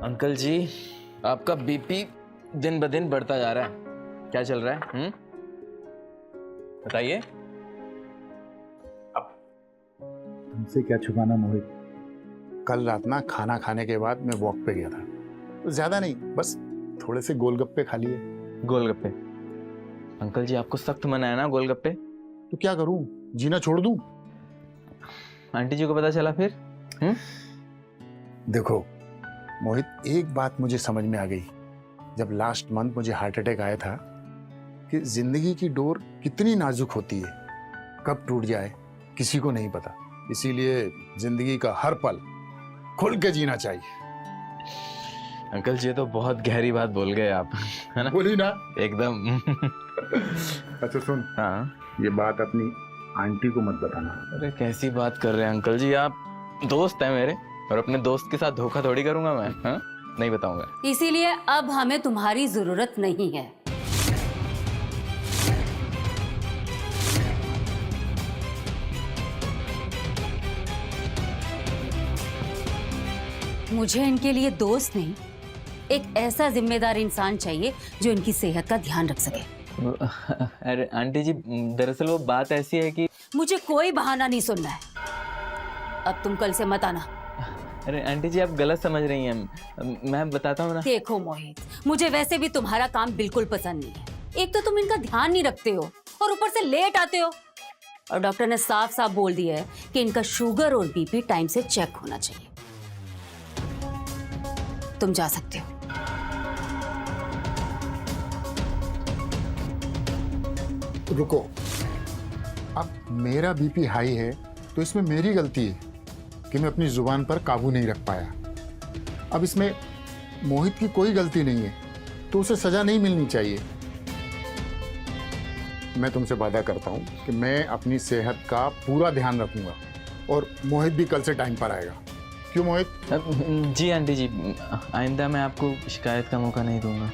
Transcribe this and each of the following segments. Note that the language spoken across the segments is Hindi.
अंकल जी, आपका बीपी दिन ब दिन बढ़ता जा रहा है। क्या चल रहा है? बताइए। तुमसे क्या छुपाना मोहित। कल रात ना खाना खाने के बाद मैं वॉक पे गया था, तो ज्यादा नहीं, बस थोड़े से गोलगप्पे खा लिए। गोलगप्पे? अंकल जी, आपको सख्त मना है ना गोलगप्पे? तो क्या करूं, जीना छोड़ दूं? आंटी जी को पता चला फिर? देखो मोहित, एक बात मुझे समझ में आ गई जब लास्ट मंथ मुझे हार्ट अटैक आया था, कि जिंदगी की डोर कितनी नाजुक होती है, कब टूट जाए किसी को नहीं पता। इसीलिए जिंदगी का हर पल खुल के जीना चाहिए। अंकल जी, तो बहुत गहरी बात बोल गए आप, है ना? बोली ना एकदम। अच्छा सुन, हाँ। ये बात अपनी आंटी को मत बताना। अरे कैसी बात कर रहे हैं अंकल जी, आप दोस्त हैं मेरे, और अपने दोस्त के साथ धोखा थोड़ी करूंगा मैं। हाँ, नहीं बताऊंगा। इसीलिए अब हमें तुम्हारी जरूरत नहीं है। मुझे इनके लिए दोस्त नहीं, एक ऐसा जिम्मेदार इंसान चाहिए जो इनकी सेहत का ध्यान रख सके। अरे आंटी जी, दरअसल वो बात ऐसी है कि मुझे कोई बहाना नहीं सुनना है। अब तुम कल से मत आना। अरे आंटी जी, आप गलत समझ रही हैं। मैं बताता हूँ ना। देखो मोहित, मुझे वैसे भी तुम्हारा काम बिल्कुल पसंद नहीं है। एक तो तुम इनका ध्यान नहीं रखते हो और ऊपर से लेट आते हो। और डॉक्टर ने साफ साफ बोल दिया है कि इनका शुगर और बीपी टाइम से चेक होना चाहिए। तुम जा सकते हो। रुको, अब मेरा बीपी हाई है तो इसमें मेरी गलती है कि मैं अपनी जुबान पर काबू नहीं रख पाया। अब इसमें मोहित की कोई गलती नहीं है, तो उसे सजा नहीं मिलनी चाहिए। मैं तुमसे वादा करता हूं कि मैं अपनी सेहत का पूरा ध्यान रखूंगा और मोहित भी कल से टाइम पर आएगा। क्यों मोहित? जी आंटी जी, आइंदा मैं आपको शिकायत का मौका नहीं दूंगा।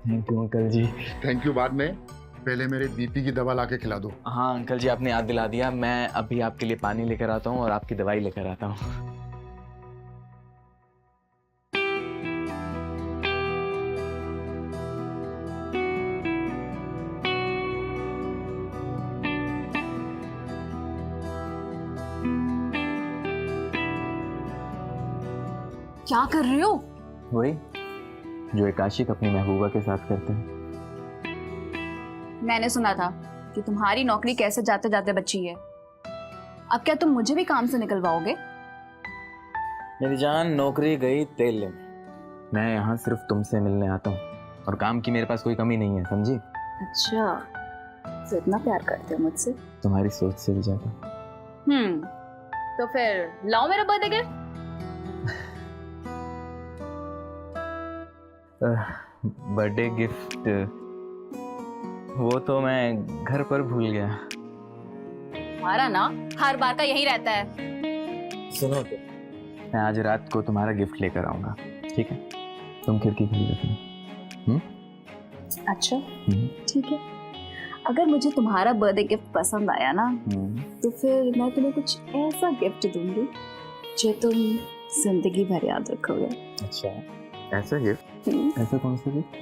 Thank you uncle ji. Thank you बाद में, पहले मेरे बीपी की दवा लाके खिला दो। हाँ अंकल जी, आपने याद दिला दिया। मैं अभी आपके लिए पानी लेकर आता हूँ और आपकी दवाई लेकर आता हूँ। क्या कर रहे हो? वही जो एक आशिक अपनी महबूबा के साथ करते हैं। मैंने सुना था कि तुम्हारी नौकरी कैसे जाते जाते बची है। अब क्या तुम मुझे भी काम से निकलवाओगे? मेरी जान, नौकरी गई तेल लेने। मैं यहाँ सिर्फ तुमसे मिलने आता हूँ, और काम की मेरे पास कोई कमी नहीं है, समझी? अच्छा, तो इतना प्यार करते हो मुझसे? तुम्हारी सोच से भी ज्यादा। तो फिर लाओ मेरा बर्थडे गिफ्ट। बर्थडे गिफ्ट वो तो मैं घर पर भूल गया। तुम्हारा ना हर बार का यही रहता है। सुनो तो, मैं आज रात को तुम्हारा गिफ्ट लेकर आऊंगा, ठीक है? तुम खिड़की खुली रखना। अच्छा ठीक है। अगर मुझे तुम्हारा बर्थडे गिफ्ट पसंद आया ना, तो फिर मैं तुम्हें कुछ ऐसा गिफ्ट दूंगी जो तुम जिंदगी भर याद रखोगे। अच्छा, ऐसा गिफ्ट? ऐसा कौन सा गिफ्ट?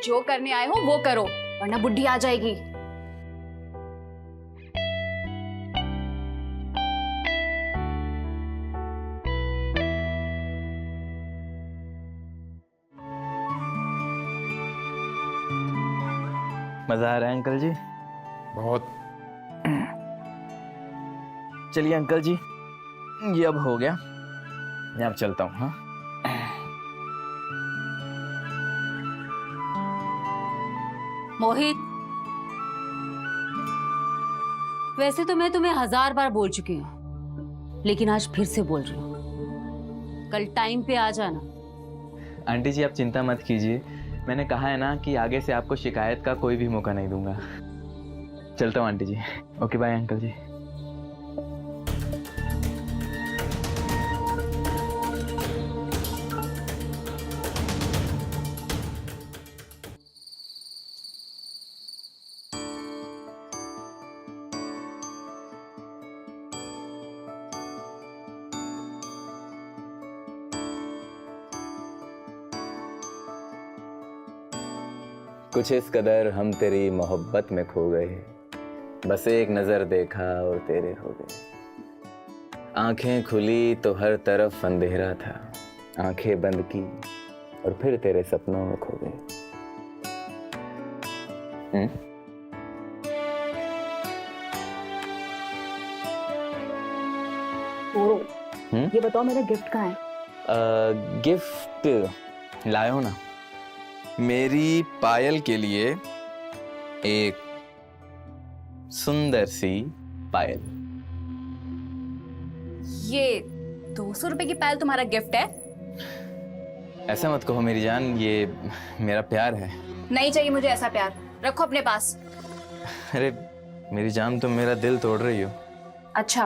जो करने आए हो वो करो, वरना बुढ़ी आ जाएगी। मजा आ रहा है अंकल जी? बहुत। चलिए अंकल जी, ये अब हो गया, मैं अब चलता हूँ। हाँ, मोहित, वैसे तो मैं तुम्हें 1000 बार बोल चुकी हूँ, लेकिन आज फिर से बोल रही हूँ, कल टाइम पे आ जाना। आंटी जी आप चिंता मत कीजिए, मैंने कहा है ना कि आगे से आपको शिकायत का कोई भी मौका नहीं दूंगा। चलता हूँ आंटी जी। ओके बाय अंकल जी। कुछ इस कदर हम तेरी मोहब्बत में खो गए, बस एक नजर देखा और तेरे हो गए। आंखें खुली तो हर तरफ अंधेरा था, आंखें बंद की और फिर तेरे सपनों में खो गए। ये बताओ मेरा गिफ्ट कहाँ है? गिफ्ट लाए हो ना, मेरी पायल के लिए एक सुंदर सी पायल। ये 200 रुपए की पायल तुम्हारा गिफ्ट है? ऐसा मत कहो मेरी जान, ये मेरा प्यार है। नहीं चाहिए मुझे ऐसा प्यार, रखो अपने पास। अरे मेरी जान, तुम मेरा दिल तोड़ रही हो। अच्छा,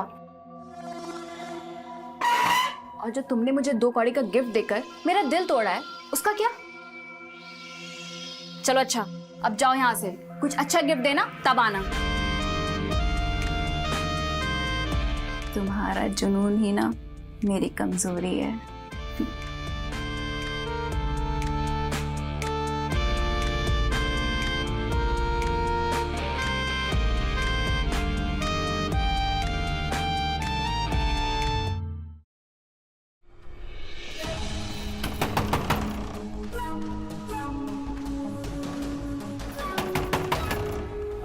और जो तुमने मुझे 2 कौड़ी का गिफ्ट देकर मेरा दिल तोड़ा है, उसका क्या? चलो अच्छा, अब जाओ यहाँ से, कुछ अच्छा गिफ्ट देना तब आना। तुम्हारा जुनून ही ना मेरी कमजोरी है।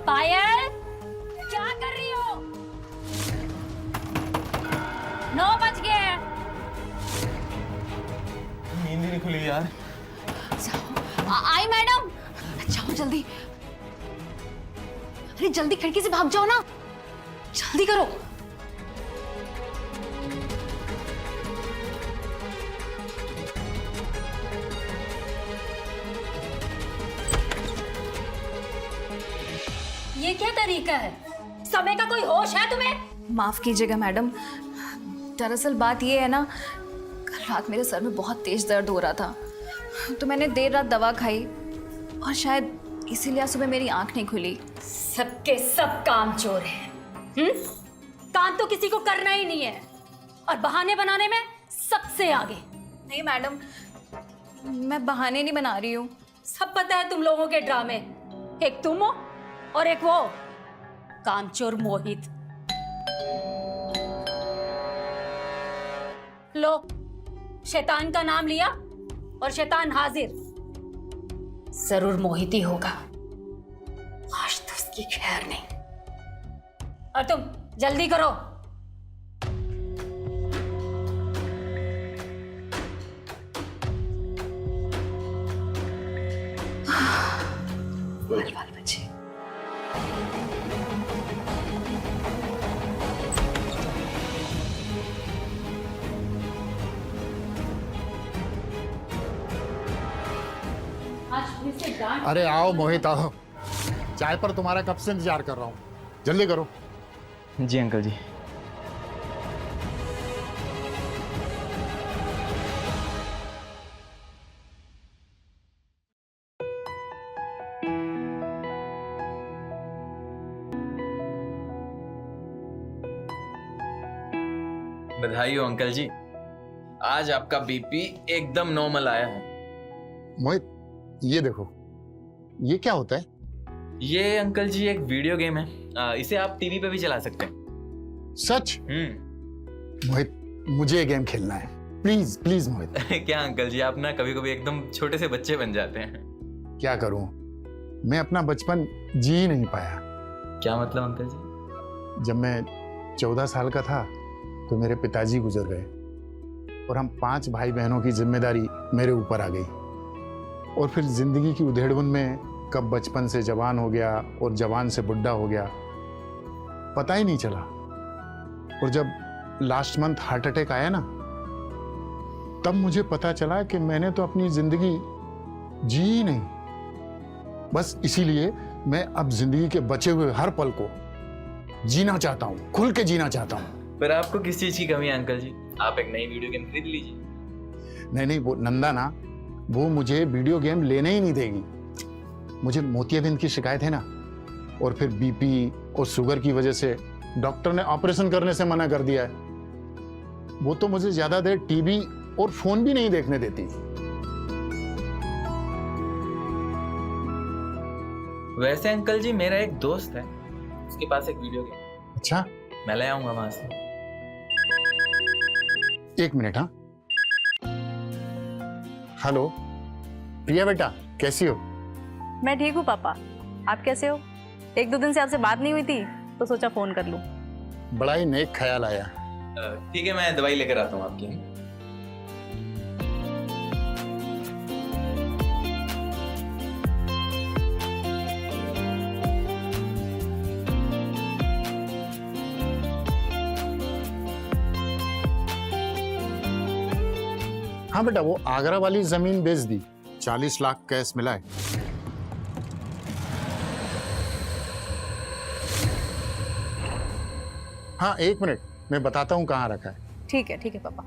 पायल, क्या कर रही हो? 9 बज गए हैं। नींद ही नहीं खुली यार। आई मैडम, जाओ जल्दी। अरे जल्दी खिड़की से भाग जाओ ना, जल्दी करो। ये क्या तरीका है? समय का कोई होश है तुम्हें? माफ कीजिएगा मैडम, दरअसल बात ये है ना, कल रात मेरे सर में बहुत तेज दर्द हो रहा था, तो मैंने देर रात दवा खाई और शायद इसीलिए सुबह मेरी आंख नहीं खुली। सबके सब काम चोर हैं। काम तो किसी को करना ही नहीं है और बहाने बनाने में सबसे आगे। नहीं मैडम, मैं बहाने नहीं बना रही हूँ। सब पता है तुम लोगों के ड्रामे, एक तुम हो और एक वो कामचोर मोहित। लो, शैतान का नाम लिया और शैतान हाजिर। जरूर मोहित ही होगा, आज तो उसकी खैर नहीं। और तुम जल्दी करो। बाल बचे। अरे आओ मोहित आओ, चाय पर तुम्हारा कब से इंतजार कर रहा हूँ, जल्दी करो। जी अंकल जी। बधाई हो अंकल जी, आज आपका बीपी एकदम नॉर्मल आया है। मोहित ये देखो, ये क्या होता है? ये अंकल जी एक वीडियो गेम है, इसे आप टीवी पे भी चला सकते हैं। सच? मोहित मुझे ये गेम खेलना है, प्लीज प्लीज मोहित। क्या अंकल जी, आप ना कभी कभी एकदम छोटे से बच्चे बन जाते हैं। क्या करूं, मैं अपना बचपन जी ही नहीं पाया। क्या मतलब अंकल जी? जब मैं 14 साल का था तो मेरे पिताजी गुजर गए और हम 5 भाई बहनों की जिम्मेदारी मेरे ऊपर आ गई। और फिर जिंदगी की उधेड़बुन में कब बचपन से जवान हो गया और जवान से बुढ़ा हो गया, पता ही नहीं चला। और जब लास्ट मंथ हार्ट अटैक आया ना, तब मुझे पता चला कि मैंने तो अपनी जिंदगी जी ही नहीं। बस इसीलिए मैं अब जिंदगी के बचे हुए हर पल को जीना चाहता हूँ, खुल के जीना चाहता हूँ। पर आपको किस चीज की कमी है अंकल जी? आप एक नई वीडियो गेम खरीद लीजिए। नहीं, वो नंदा ना, वो मुझे वीडियो गेम लेने ही नहीं देगी। मुझे मोतियाबिंद की शिकायत है ना, और फिर बीपी और शुगर की वजह से डॉक्टर ने ऑपरेशन करने से मना कर दिया है। वो तो मुझे ज्यादा देर टीवी और फोन भी नहीं देखने देती। वैसे अंकल जी, मेरा एक दोस्त है, उसके पास एक वीडियो गेम। अच्छा, मैं ले आऊंगा वहां से। एक मिनट। हाँ, हेलो प्रिया बेटा, कैसी हो? मैं ठीक हूँ पापा, आप कैसे हो? एक दो दिन से आपसे बात नहीं हुई थी तो सोचा फोन कर लूं। बड़ा ही नेक ख्याल आया। ठीक है, मैं दवाई लेकर आता हूँ आपकी। हाँ बेटा, वो आगरा वाली जमीन बेच दी, 40 लाख कैश मिला है। हाँ, एक मिनट, मैं बताता हूँ कहाँ रखा है। ठीक है पापा।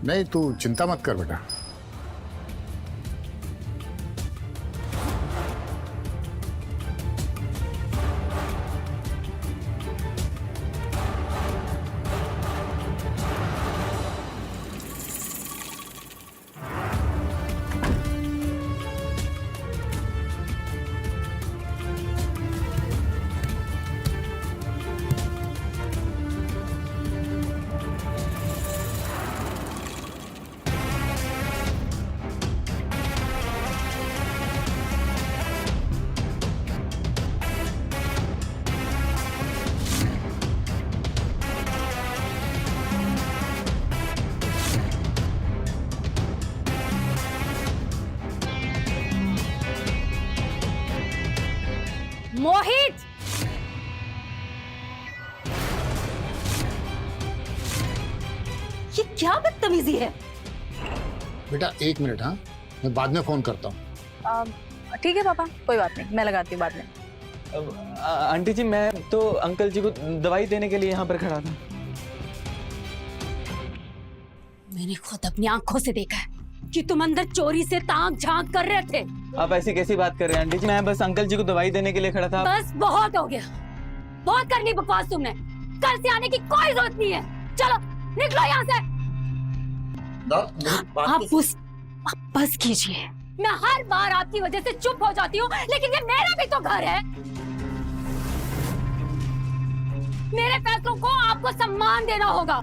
नहीं, तू चिंता मत कर बेटा। मोहित, ये क्या बदतमीजी है? बेटा एक मिनट, हाँ, मैं बाद में फोन करता हूँ। ठीक है पापा, कोई बात नहीं, मैं लगाती हूँ बाद में। आंटी जी, मैं तो अंकल जी को दवाई देने के लिए यहाँ पर खड़ा था। मैंने खुद अपनी आंखों से देखा है कि तुम अंदर चोरी से ताक झांक कर रहे थे। आप ऐसी कैसी बात कर रहे हैं आंटी जी? मैं बस अंकल जी को दवाई देने के लिए खड़ा था। बस बहुत हो गया, बहुत करनी बकवास तुमने। कल से आने की कोई जरूरत नहीं है। चलो निकलो यहाँ से। आप बस कीजिए। मैं हर बार आपकी वजह से चुप हो जाती हूँ, लेकिन ये मेरा भी तो घर है। मेरे फैसलों को आपको सम्मान देना होगा।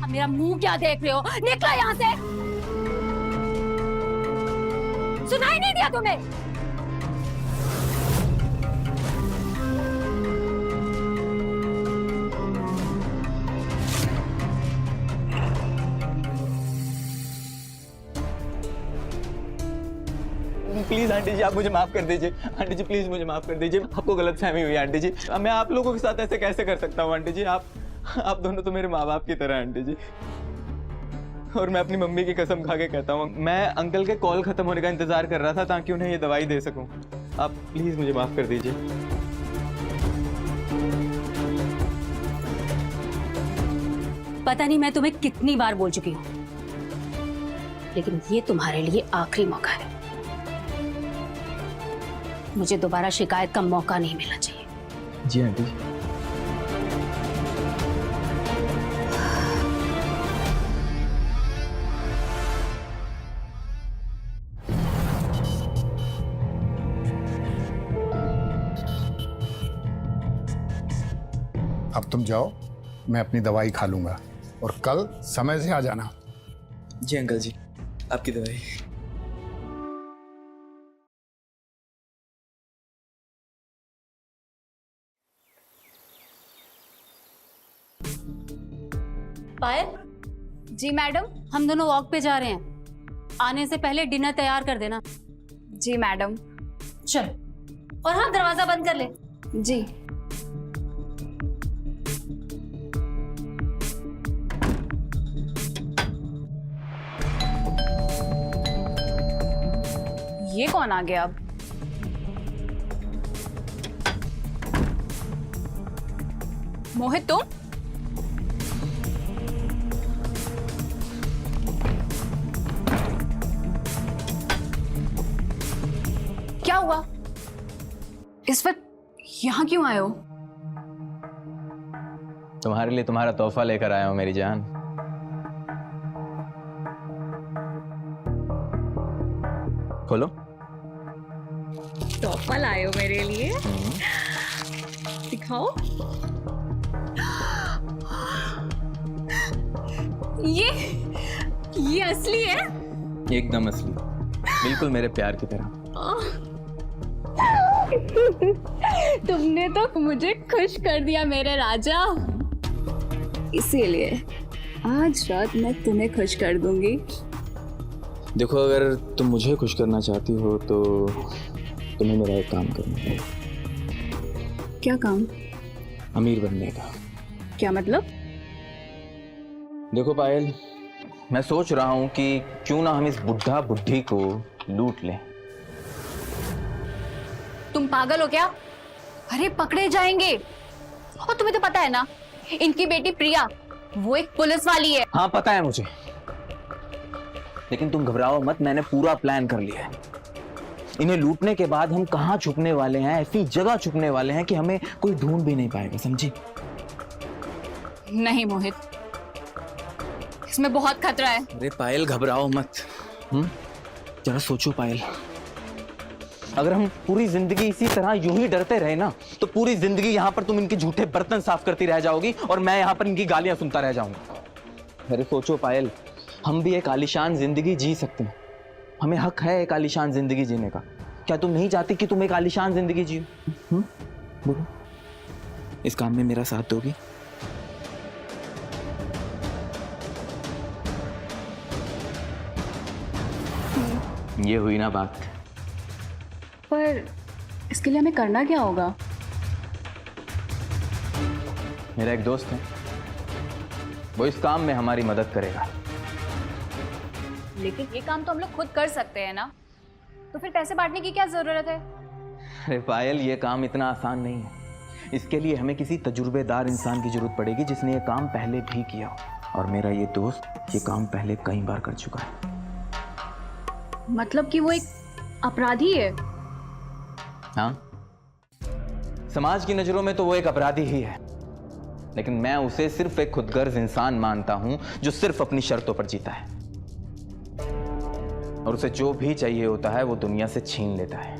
अब मेरा मुंह क्या देख रहे हो? निकलो यहाँ से। सुनाई नहीं दिया तुम्हें? प्लीज आंटी जी, आप मुझे माफ कर दीजिए। आंटी जी प्लीज मुझे माफ कर दीजिए। आपको गलतफहमी हुई आंटी जी। मैं आप लोगों के साथ ऐसे कैसे कर सकता हूँ आंटी जी? आप दोनों तो मेरे माँ बाप की तरह आंटी जी। और मैं अपनी मम्मी की कसम खा के कहता हूँ, मैं अंकल के कॉल खत्म होने का इंतजार कर रहा था ताकि उन्हें ये दवाई दे सकूं। आप प्लीज मुझे माफ कर दीजिए। पता नहीं मैं तुम्हें कितनी बार बोल चुकी हूँ, लेकिन ये तुम्हारे लिए आखिरी मौका है। मुझे दोबारा शिकायत का मौका नहीं मिलना चाहिए। जी आंटी जी। अब तुम जाओ, मैं अपनी दवाई खा लूंगा और कल समय से आ जाना। जी अंकल जी, आपकी दवाई। पायल जी मैडम। हम दोनों वॉक पे जा रहे हैं, आने से पहले डिनर तैयार कर देना। जी मैडम। चल, और हाँ, दरवाजा बंद कर ले। जी। ये कौन आ गया अब? मोहित तुम? क्या हुआ? इस वक्त यहाँ क्यों आए हो? तुम्हारे लिए तुम्हारा तोहफा लेकर आया हूं मेरी जान। खोलो। तोहफा लाए हो मेरे लिए? दिखाओ। ये असली है? एकदम असली, बिल्कुल मेरे प्यार की तरह। तुमने तो मुझे खुश कर दिया मेरे राजा। इसीलिए आज रात मैं तुम्हें खुश कर दूंगी। देखो, अगर तुम मुझे खुश करना चाहती हो तो तुम्हें मेरा एक काम करना है। क्या काम? अमीर बनने का। क्या मतलब? देखो पायल, मैं सोच रहा हूं कि क्यों ना हम इस बुढ़ा बुढ़ी को लूट लें। तुम पागल हो क्या? अरे पकड़े जाएंगे। और तुम्हें तो पता है ना, इनकी बेटी प्रिया वो एक पुलिस वाली है। हाँ पता है मुझे, लेकिन तुम घबराओ मत, मैंने पूरा प्लान कर लिया है। इन्हें लूटने के बाद हम कहाँ छुपने वाले हैं, ऐसी जगह छुपने वाले हैं कि हमें कोई ढूंढ भी नहीं पाएगा, समझी? नहीं मोहित, इसमें बहुत खतरा है। अरे पायल घबराओ मत। जरा सोचो पायल, अगर हम पूरी जिंदगी इसी तरह यूं ही डरते रहे ना, तो पूरी जिंदगी यहाँ पर तुम इनके झूठे बर्तन साफ करती रह जाओगी और मैं यहाँ पर इनकी गालियां सुनता रह जाऊंगा। अरे सोचो पायल, हम भी एक आलीशान जिंदगी जी सकते हैं। हमें हक है एक आलीशान जिंदगी जीने का। क्या तुम नहीं चाहती कि तुम एक आलीशान जिंदगी जियो? बोलो, इस काम में मेरा साथ दोगी? ये हुई ना बात। पर इसके लिए हमें करना क्या होगा? मेरा एक दोस्त है, वो इस काम में हमारी मदद करेगा। लेकिन ये काम तो हम लोग खुद कर सकते हैं ना, तो फिर पैसे बांटने की क्या जरूरत है? अरे पायल, ये काम इतना आसान नहीं है। इसके लिए हमें किसी तजुर्बेदार इंसान की जरूरत पड़ेगी जिसने ये काम पहले भी किया हो। और मेरा ये दोस्त ये काम पहले कई बार कर चुका है। मतलब कि वो एक अपराधी है? हाँ, समाज की नजरों में तो वो एक अपराधी ही है, लेकिन मैं उसे सिर्फ एक खुदगर्ज इंसान मानता हूं जो सिर्फ अपनी शर्तों पर जीता है, और उसे जो भी चाहिए होता है वो दुनिया से छीन लेता है।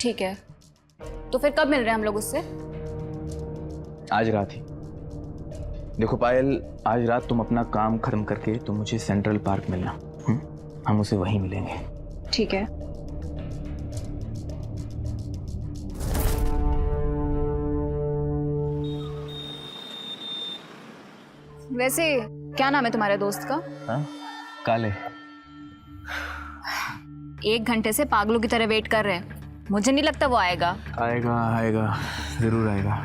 ठीक है, तो फिर कब मिल रहे हैं हम लोग उससे? आज रात ही। देखो पायल, आज रात तुम अपना काम खत्म करके तुम मुझे सेंट्रल पार्क मिलना। हम उसे वहीं मिलेंगे। ठीक है। वैसे क्या नाम है तुम्हारे दोस्त का? हाँ? काले। 1 घंटे से पागलों की तरह वेट कर रहे हैं, मुझे नहीं लगता वो आएगा। आएगा आएगा, जरूर आएगा।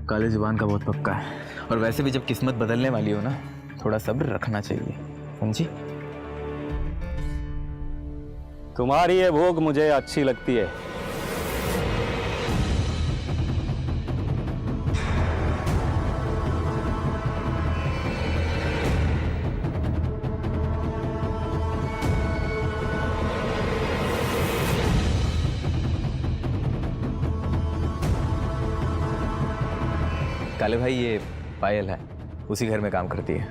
काले जुबान का बहुत पक्का है, और वैसे भी जब किस्मत बदलने वाली हो ना, थोड़ा सब्र रखना चाहिए, समझी? तुम्हारी ये भोग मुझे अच्छी लगती है। काले भाई, ये पायल है, उसी घर में काम करती है।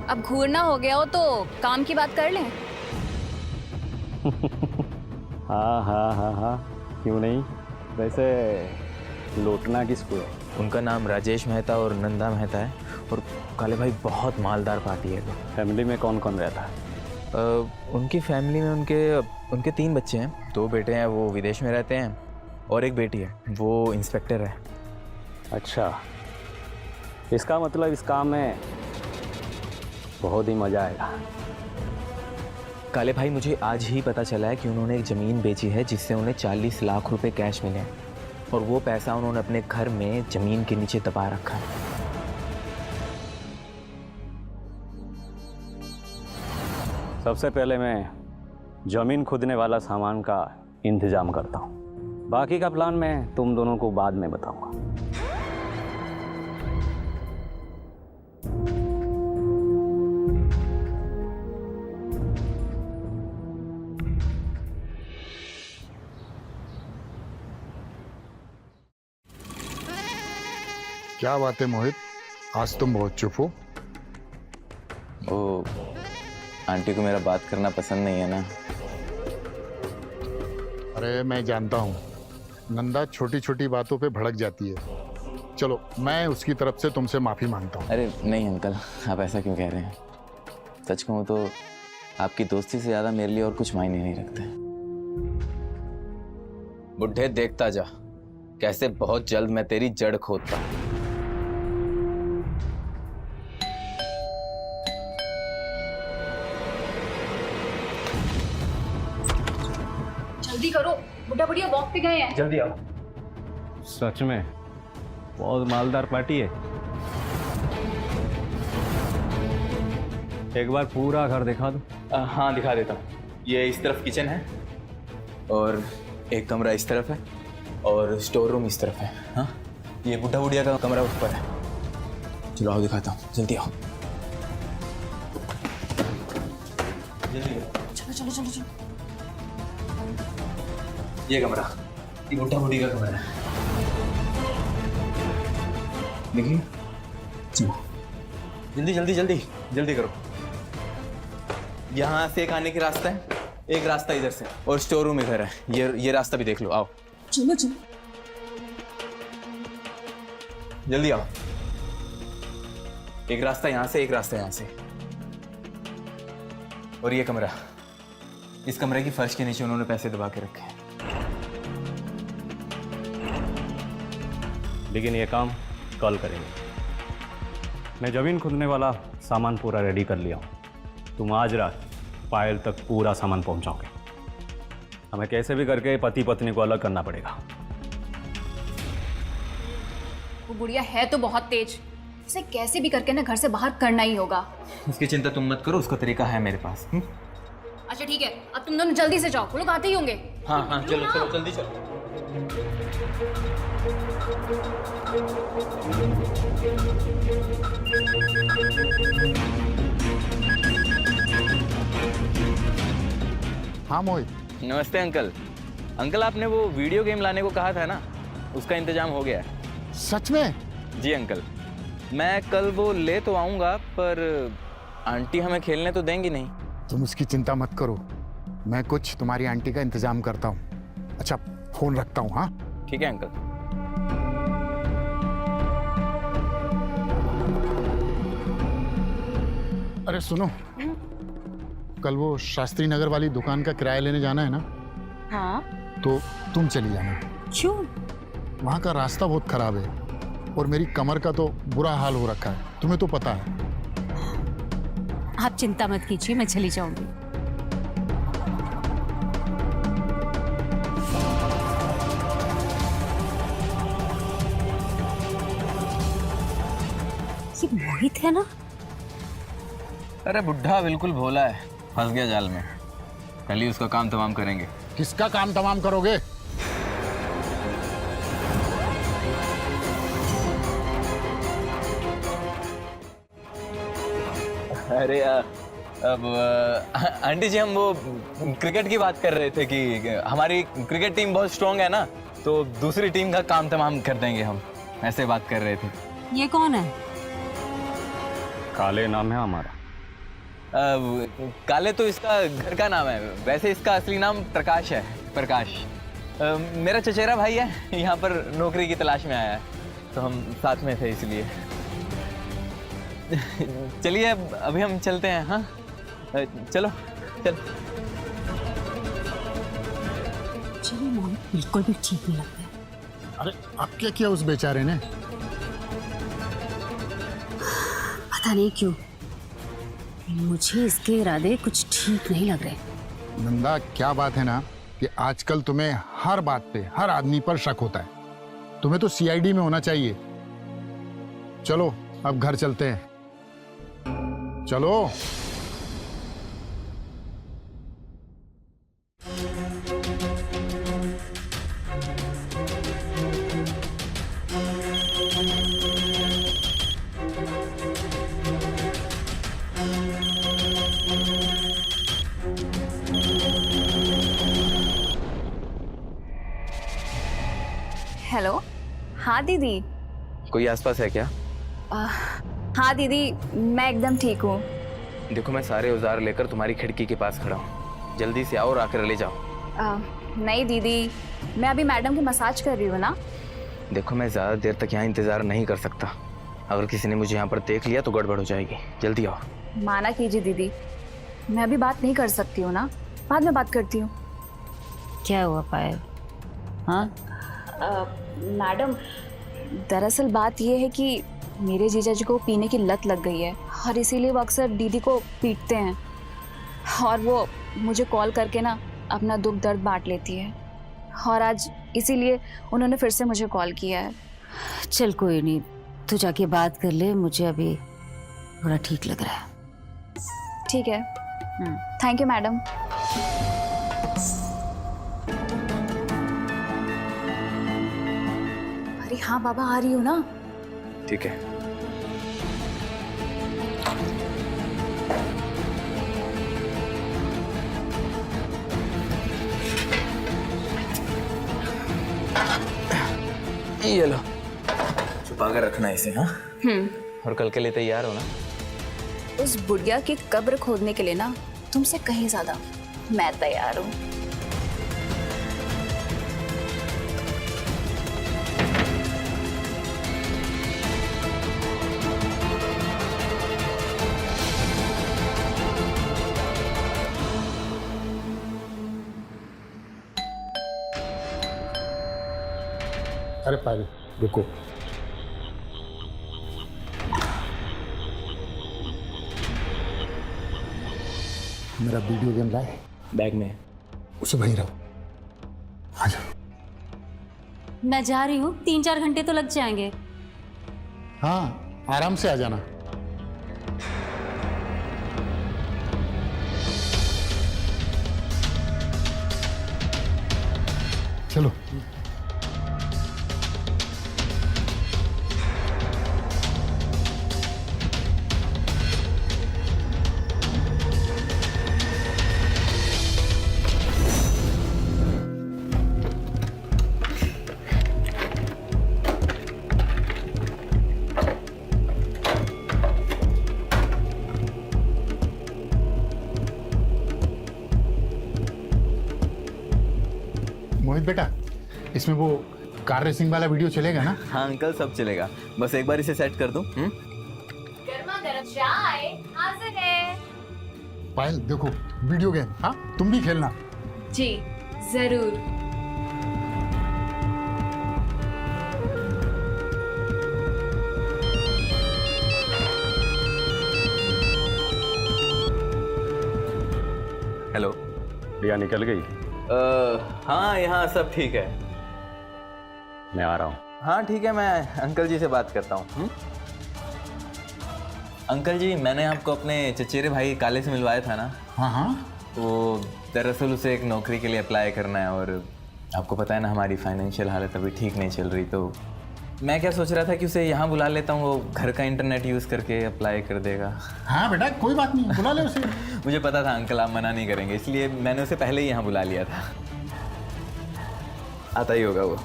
अब घूरना हो गया हो तो काम की बात कर लें। हाँ हाँ हाँ हाँ, क्यों नहीं। वैसे लूटना किसको है? उनका नाम राजेश मेहता और नंदा मेहता है, और काले भाई बहुत मालदार पार्टी है। फैमिली में कौन कौन रहता है? उनकी फैमिली में उनके 3 बच्चे हैं। 2 बेटे हैं, वो विदेश में रहते हैं, और एक बेटी है, वो इंस्पेक्टर है। अच्छा, इसका मतलब इस काम में बहुत ही मज़ा आएगा। काले भाई, मुझे आज ही पता चला है कि उन्होंने एक ज़मीन बेची है जिससे उन्हें 40 लाख रुपए कैश मिले हैं, और वो पैसा उन्होंने अपने घर में ज़मीन के नीचे दबा रखा है। सबसे पहले मैं ज़मीन खोदने वाला सामान का इंतज़ाम करता हूँ, बाकी का प्लान मैं तुम दोनों को बाद में बताऊंगा। क्या बात है मोहित, आज तुम बहुत चुप हो। वो आंटी को मेरा बात करना पसंद नहीं है ना। अरे मैं जानता हूँ, नंदा छोटी छोटी बातों पे भड़क जाती है। चलो मैं उसकी तरफ से तुमसे माफ़ी मांगता हूँ। अरे नहीं अंकल, आप ऐसा क्यों कह रहे हैं? सच कहूँ तो आपकी दोस्ती से ज़्यादा मेरे लिए और कुछ मायने नहीं रखते। बुढ़े देखता जा कैसे बहुत जल्द मैं तेरी जड़ खोदता हूँ। जल्दी करो, बुढ़ा बुढ़िया वॉक पे गए हैं। जल्दी आओ। सच में बहुत मालदार पार्टी है। एक बार पूरा घर दिखा दो। हाँ दिखा देता हूँ। ये इस तरफ किचन है, और एक कमरा इस तरफ है, और स्टोर रूम इस तरफ है। हाँ, ये बुढ़ा बुढ़िया का कमरा ऊपर है। चलो आओ दिखाता हूँ, जल्दी आओ। जल्दी आओ। चलो चलो चलो चलो। ये कमरा, ये बुढ़ा बुढ़ी का कमरा है। देखिए, चलो जल्दी जल्दी जल्दी जल्दी करो। यहाँ से एक आने की रास्ता है, एक रास्ता इधर से, और स्टोर रूम इधर है। ये रास्ता भी देख लो, आओ चलो चलो। जल्दी आओ। एक रास्ता यहाँ से, एक रास्ता यहाँ से, और ये कमरा। इस कमरे की फर्श के नीचे उन्होंने पैसे दबा के रखे हैं। लेकिन ये काम कल करेंगे। मैं ज़मीन खोदने वाला सामान पूरा रेडी कर लिया हूँ। तुम आज रात पायल तक पूरा सामान पहुँचाओगे। हमें कैसे भी करके पति पत्नी को अलग करना पड़ेगा। वो बुढ़िया है तो बहुत तेज, उसे कैसे भी करके ना घर से बाहर करना ही होगा। उसकी चिंता तुम मत करो, उसका तरीका है मेरे पास। अच्छा ठीक है, अब तुम दोनों जल्दी से जाओ, वो लोग आते ही होंगे। हाँ हाँ, चलो चलो जल्दी चलो। हाँ मोहित। नमस्ते अंकल। अंकल, आपने वो वीडियो गेम लाने को कहा था ना, उसका इंतजाम हो गया है। सच में? जी अंकल, मैं कल वो ले तो आऊँगा, पर आंटी हमें खेलने तो देंगी नहीं। तुम उसकी चिंता मत करो, मैं कुछ तुम्हारी आंटी का इंतजाम करता हूँ। अच्छा फोन रखता हूँ। हाँ ठीक है अंकल। अरे सुनो, कल वो शास्त्री नगर वाली दुकान का किराया लेने जाना है ना? हाँ। तो तुम चली जाना। क्यों? वहाँ का रास्ता बहुत खराब है, और मेरी कमर का तो बुरा हाल हो रखा है, तुम्हें तो पता है। आप चिंता मत कीजिए, मैं चली जाऊंगी। ये मोहित है ना? अरे बुढ़ा बिल्कुल भोला है, फंस गया जाल में। कल ही उसका काम तमाम करेंगे। किसका काम तमाम करोगे? अरे अब आंटी जी, हम वो क्रिकेट की बात कर रहे थे कि हमारी क्रिकेट टीम बहुत स्ट्रांग है ना, तो दूसरी टीम का काम तमाम कर देंगे हम, ऐसे बात कर रहे थे। ये कौन है? काले नाम है हमारा। काले तो इसका घर का नाम है, वैसे इसका असली नाम प्रकाश है। प्रकाश मेरा चचेरा भाई है, यहाँ पर नौकरी की तलाश में आया है, तो हम साथ में थे इसलिए। चलिए अभी हम चलते हैं। हाँ चलो चल। चलो मोहित बिल्कुल भी ठीक नहीं लगता है। अरे अब क्या किया उस बेचारे ने? पता नहीं क्यों मुझे इसके इरादे कुछ ठीक नहीं लग रहे। नंदा, क्या बात है ना कि आजकल तुम्हें हर बात पे, हर आदमी पर शक होता है। तुम्हें तो सीआईडी में होना चाहिए। चलो अब घर चलते हैं, चलो। हेलो। हाँ दीदी। कोई आसपास है क्या? हाँ दीदी, मैं एकदम ठीक हूँ। देखो, मैं सारे औजार लेकर तुम्हारी खिड़की के पास खड़ा हूँ। जल्दी से आओ और आकर ले जाओ। नहीं दीदी, मैं अभी मैडम की मसाज कर रही हूँ ना। देखो, मैं ज़्यादा देर तक यहाँ इंतज़ार नहीं कर सकता। अगर किसी ने मुझे यहाँ पर देख लिया तो गड़बड़ हो जाएगी। जल्दी आओ। माना कीजिए दीदी, मैं अभी बात नहीं कर सकती हूँ ना, बाद में बात करती हूँ। क्या हुआ पायल? हाँ, मैडम, दरअसल बात यह है कि मेरे जीजा जी को पीने की लत लग गई है और इसीलिए वो अक्सर दीदी को पीटते हैं और वो मुझे कॉल करके ना अपना दुख दर्द बांट लेती है और आज इसीलिए उन्होंने फिर से मुझे कॉल किया है। चल कोई नहीं, तू जाके बात कर ले, मुझे अभी थोड़ा ठीक लग रहा है। ठीक है, थैंक यू मैडम। अरे हाँ बाबा, आ रही हूँ ना। ठीक है। ये लो, छुपा कर रखना इसे। हाँ, और कल के लिए तैयार हो ना? उस बुढ़िया की कब्र खोदने के लिए ना तुमसे कहीं ज्यादा मैं तैयार हूँ। अरे पायल, रुको। मेरा वीडियो गेम लाए? बैग में। उसे वहीं रहो। आ जाओ। मैं जा रही हूँ, 3-4 घंटे तो लग जाएंगे। हाँ, आराम से आ जाना। चलो। मोहित बेटा, इसमें वो कार रेसिंग वाला वीडियो चलेगा ना? हाँ अंकल, सब चलेगा। बस एक बार इसे सेट कर दूं। गर्मा गर्म चाय हाजिर है। पायल देखो, वीडियो गेम। हाँ, तुम भी खेलना। जी जरूर। हेलो। रिया निकल गई? हाँ, यहाँ सब ठीक है। मैं आ रहा हूँ। हाँ ठीक है, मैं अंकल जी से बात करता हूँ। अंकल जी, मैंने आपको अपने चचेरे भाई काले से मिलवाया था ना? हाँ हाँ। वो दरअसल उसे एक नौकरी के लिए अप्लाई करना है और आपको पता है ना हमारी फाइनेंशियल हालत अभी ठीक नहीं चल रही, तो मैं क्या सोच रहा था कि उसे यहाँ बुला लेता हूँ, वो घर का इंटरनेट यूज़ करके अप्लाई कर देगा। हाँ बेटा, कोई बात नहीं, बुला ले उसे। मुझे पता था अंकल आप मना नहीं करेंगे, इसलिए मैंने उसे पहले ही यहाँ बुला लिया था। आता ही होगा वो।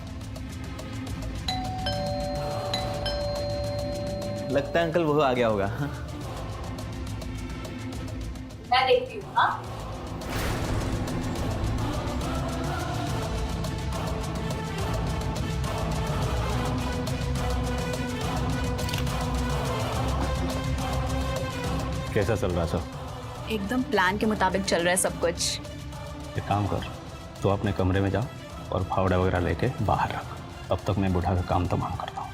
लगता है अंकल वो आ गया होगा। मैं देखती हूँ। हाँ, कैसा चल रहा सब? एकदम प्लान के मुताबिक चल रहा है सब कुछ। एक काम कर, तो अपने कमरे में जा और फावड़ा वगैरह लेके बाहर रख। अब तक मैं बूढ़ा का काम तमाम करता हूँ।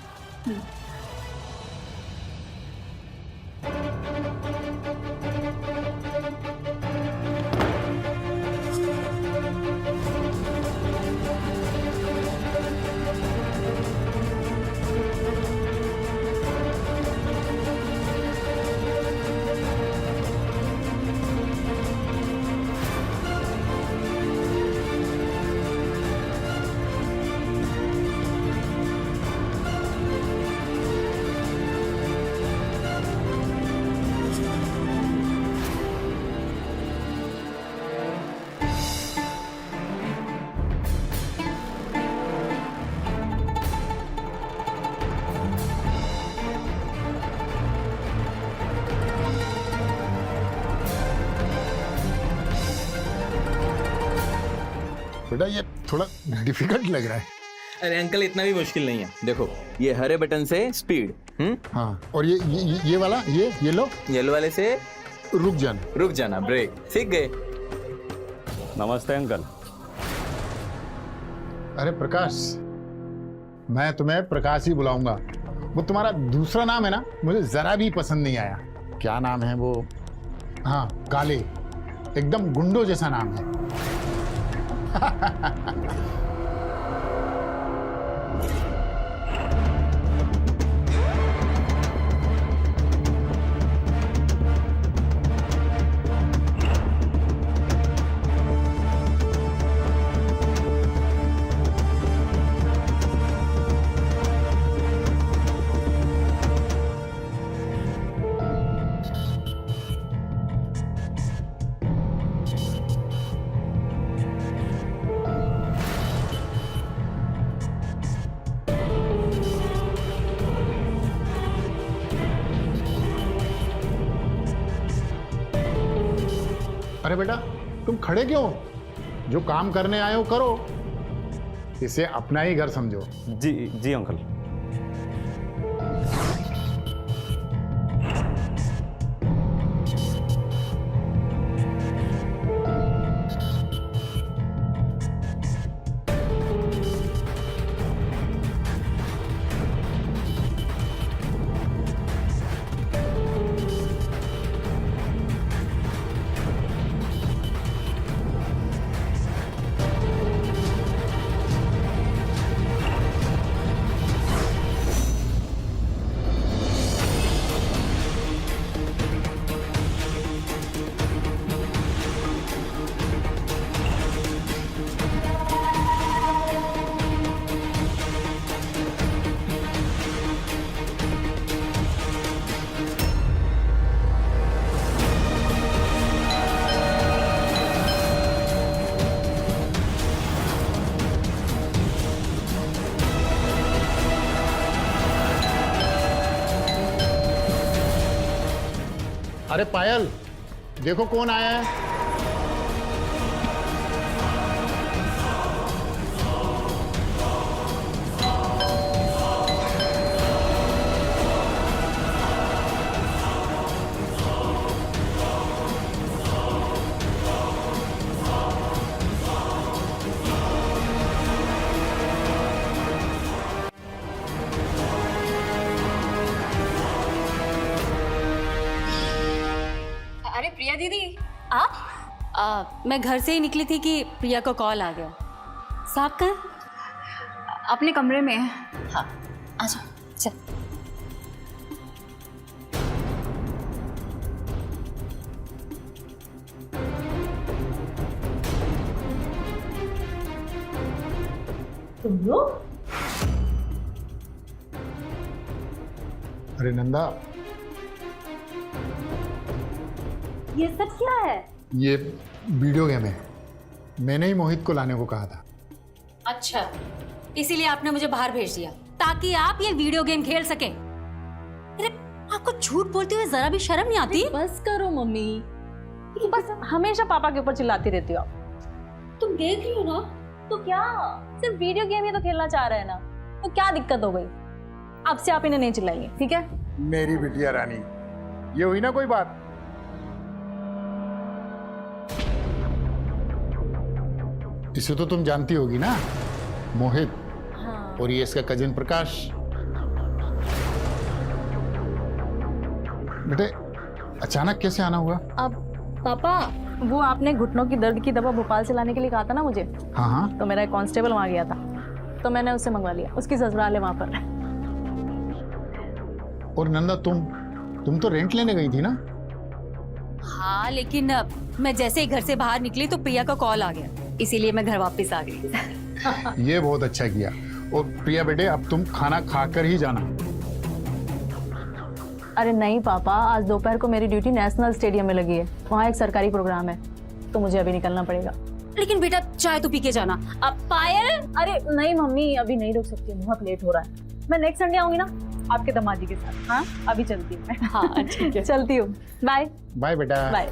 बेटा ये थोड़ा डिफिकल्ट लग रहा है। अरे अंकल इतना भी मुश्किल नहीं है, देखो ये हरे बटन से स्पीड, हाँ, और ये वाला ये लो, येलो वाले से रुक जाना, ब्रेक। सीख गए। नमस्ते अंकल। अरे प्रकाश, मैं तुम्हें प्रकाश ही बुलाऊंगा। वो तुम्हारा दूसरा नाम है ना, मुझे जरा भी पसंद नहीं आया। क्या नाम है वो? हाँ, काले, एकदम गुंडो जैसा नाम है। अरे बेटा, तुम खड़े क्यों? जो काम करने आए हो करो, इसे अपना ही घर समझो। जी जी अंकल। अरे पायल, देखो कौन आया है। अरे प्रिया दीदी, आप? मैं घर से ही निकली थी कि प्रिया का कॉल आ गया। साहब कहाँ है? अपने कमरे में है। हाँ, आ जाओ, चल। तुम लोग? अरे नंदा, ये सब क्या है? ये वीडियो गेम है। मैंने ही मोहित को लाने को कहा था। अच्छा, इसीलिए आपने मुझे बाहर भेज दिया ताकि आप ये वीडियो गेम खेल सके। अरे आपको झूठ बोलते हुए जरा भी शर्म नहीं आती? बस करो मम्मी, बस हमेशा पापा के ऊपर चिल्लाती रहती हो आप। तुम देख रही हो ना? तो क्या, सिर्फ वीडियो गेम ही तो खेलना चाह रहे हैं ना, तो क्या दिक्कत हो गई? अब से आप इन्हें नहीं चिल्लाएंगे, ठीक है? मेरी बिटिया रानी, ये हुई ना कोई बात। इसे तो तुम जानती होगी ना, मोहित। हाँ। और ये इसका कजिन प्रकाश। बेटे, अचानक कैसे आना हुआ? अब पापा, वो आपने घुटनों की दर्द की दवा भोपाल से लाने के लिए कहा था ना मुझे। हाँ हाँ। तो मेरा एक कांस्टेबल वहाँ गया था, तो मैंने उससे मंगवा लिया। उसकी ससुराल है वहाँ पर। और नंदा, तुम तो रेंट लेने गई थी ना? हाँ, लेकिन मैं जैसे ही घर से बाहर निकली तो प्रिया का कॉल आ गया, इसीलिए मैं घर वापस आ गई। ये बहुत अच्छा किया। और प्रिया बेटे, अब तुम खाना खाकर ही जाना। अरे नहीं पापा, आज दोपहर को मेरी ड्यूटी नेशनल स्टेडियम में लगी है, वहाँ एक सरकारी प्रोग्राम है, तो मुझे अभी निकलना पड़ेगा। लेकिन बेटा, चाय तो पी के जाना। अब पायल। अरे नहीं मम्मी, अभी नहीं रुक सकती, बहुत लेट हो रहा है। मैं नेक्स्ट संडे आऊंगी ना आपके दामाजी के साथ। हाँ, अभी चलती हूँ मैं। हाँ ठीक है, चलती हूँ। बाय बाय बेटा। बाय।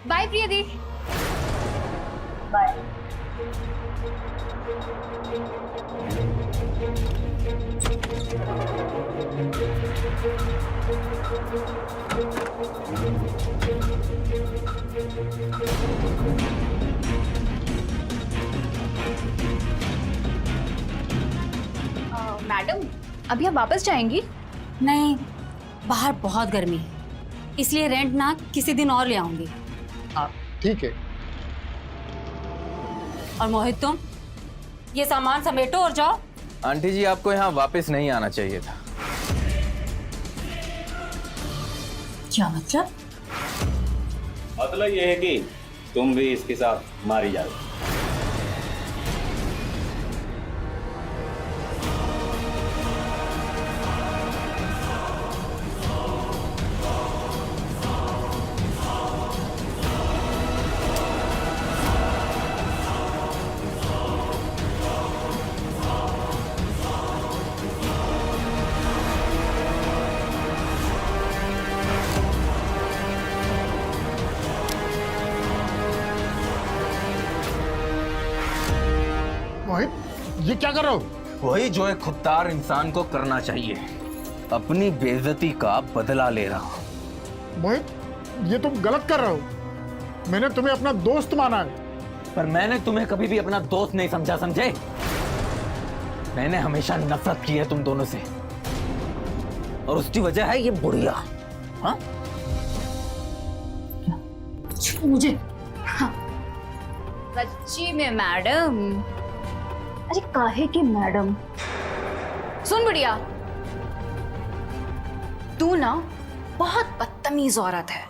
बाय प्रिया दी। बाय। मैडम अभी आप वापस जाएंगी? नहीं, बाहर बहुत गर्मी है, इसलिए रेंट ना किसी दिन और ले आऊंगी। ठीक है। और मोहित तुम ये सामान समेटो और जाओ। आंटी जी, आपको यहाँ वापस नहीं आना चाहिए था। क्या मतलब? मतलब ये है कि तुम भी इसके साथ मारी जाओ। मोहित, ये क्या कर रहे हो? वही जो एक खुददार इंसान को करना चाहिए, अपनी बेइज्जती का बदला ले रहा हूँ। मोहित, ये तुम गलत कर रहे हो। मैंने तुम्हें अपना दोस्त माना है। पर मैंने तुम्हें कभी भी अपना दोस्त नहीं समझा, समझे? मैंने हमेशा नफरत की है तुम दोनों से, और उसकी वजह है ये बुढ़िया। हाँ? मुझे सच्ची में मैडम? अरे काहे की मैडम? सुन बुढ़िया, तू ना बहुत बदतमीज औरत है।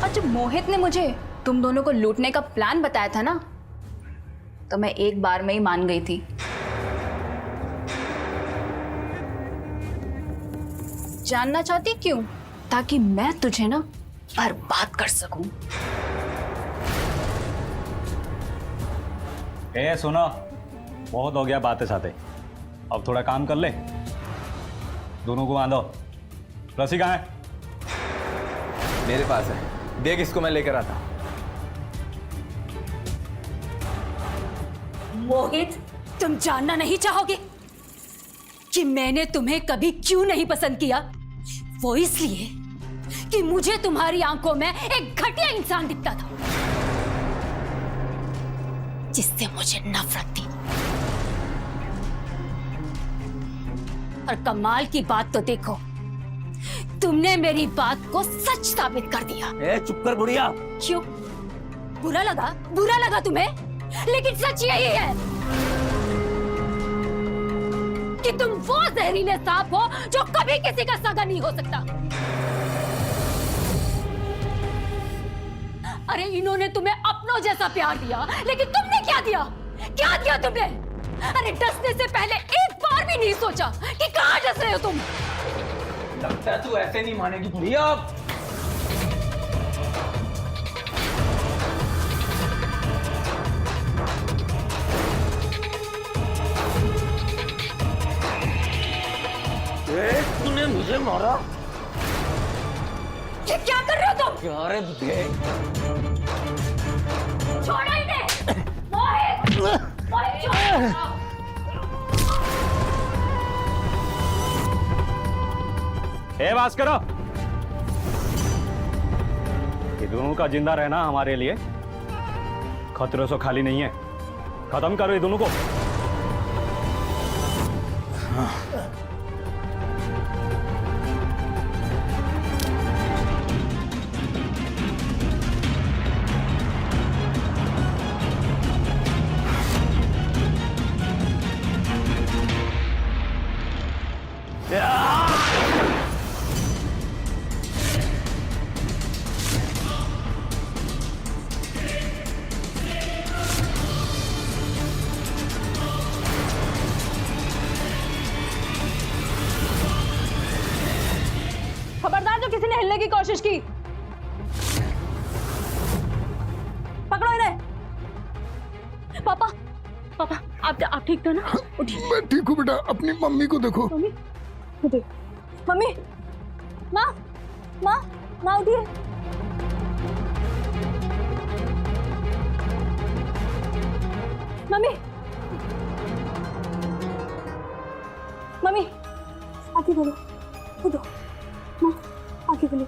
और जब मोहित ने मुझे तुम दोनों को लूटने का प्लान बताया था ना, तो मैं एक बार में ही मान गई थी। जानना चाहती क्यों? ताकि मैं तुझे ना बर्बाद कर सकूं। ए सुनो, बहुत हो गया बातें साथे, अब थोड़ा काम कर ले। दोनों को बांधो। रस्सी कहाँ है? मेरे पास है, देख इसको मैं लेकर आता हूँ। मोहित, तुम जानना नहीं चाहोगे कि मैंने तुम्हें कभी क्यों नहीं पसंद किया? वो इसलिए कि मुझे तुम्हारी आंखों में एक घटिया इंसान दिखता था, जिससे मुझे नफरत थी। और कमाल की बात तो देखो, तुमने मेरी बात को सच साबित कर दिया। ए, चुप कर बुढ़िया। क्यों? बुरा लगा तुम्हें? लेकिन सच यही है कि तुम वो जहरीले सांप हो जो कभी किसी का सगा नहीं हो सकता। अरे इन्होंने तुम्हें अपनों जैसा प्यार दिया, लेकिन तुमने क्या दिया? क्या दिया तुमने? अरे डसने से पहले एक बार भी नहीं सोचा कि कहां डस रहे हो तुम? लगता है तू ऐसे नहीं मानेगी बुढ़िया। तूने मुझे मारा? ये क्या कर रहे हो तुम? क्या रे बुढ़िया? छोड़ो इन्हें! मोहित! मोहित छोड़ो! ए बात करो। ये दोनों का जिंदा रहना हमारे लिए खतरों से खाली नहीं है। खत्म करो ये दोनों को। खबरदार जो किसी ने हिलने की कोशिश की, पकड़ो इन्हें। पापा, पापा आप ठीक थे ना? उठिए। मैं ठीक हूँ बेटा, अपनी मम्मी को देखो। मम्मी, उठिए। मम्मी, माँ, माँ, माँ उठिए। मम्मी मम्मी आगे बोलो, कूदो माँ, आगे बोलो।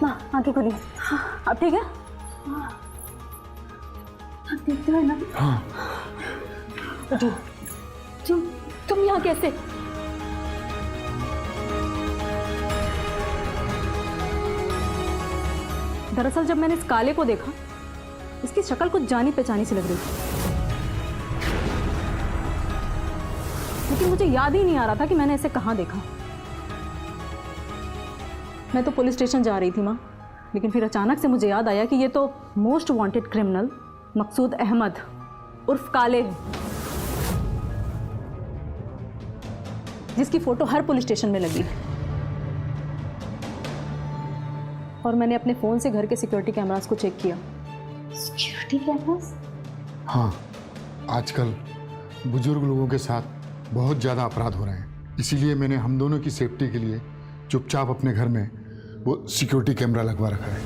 माँ आगे खोलिए। हाँ अब ठीक है? हाँ आप देखते हो ना? हाँ। तुम यहाँ कैसे? दरअसल जब मैंने इस काले को देखा, इसकी शक्ल कुछ जानी पहचानी सी लग रही थी, लेकिन मुझे याद ही नहीं आ रहा था कि मैंने इसे कहाँ देखा। मैं तो पुलिस स्टेशन जा रही थी माँ, लेकिन फिर अचानक से मुझे याद आया कि ये तो मोस्ट वांटेड क्रिमिनल मकसूद अहमद उर्फ काले है, जिसकी फोटो हर पुलिस स्टेशन में लगी है। और मैंने अपने फ़ोन से घर के सिक्योरिटी कैमरास को चेक किया। Security cameras? हाँ, आजकल बुजुर्ग लोगों के साथ बहुत ज़्यादा अपराध हो रहे हैं, इसीलिए मैंने हम दोनों की सेफ्टी के लिए चुपचाप अपने घर में वो सिक्योरिटी कैमरा लगवा रखा है।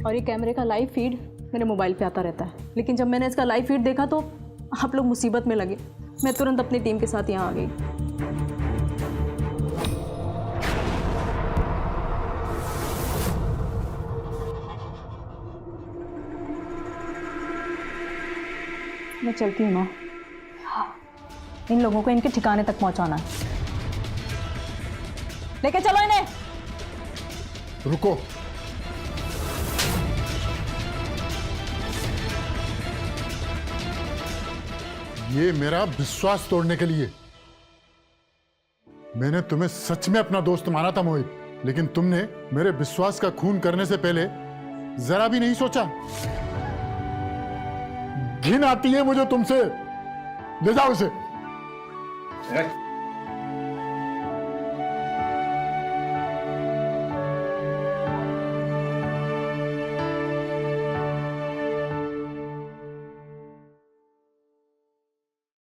और ये कैमरे का लाइव फीड मेरे मोबाइल पे आता रहता है, लेकिन जब मैंने इसका लाइव फीड देखा तो आप लोग मुसीबत में लगे। मैं तुरंत अपनी टीम के साथ यहाँ आ गई। मैं चलती हूँ माँ, इन लोगों को इनके ठिकाने तक पहुँचाना है। लेके चलो इन्हें। रुको, ये मेरा विश्वास तोड़ने के लिए। मैंने तुम्हें सच में अपना दोस्त माना था मोहित, लेकिन तुमने मेरे विश्वास का खून करने से पहले जरा भी नहीं सोचा। घिन आती है मुझे तुमसे। ले जाओ इसे।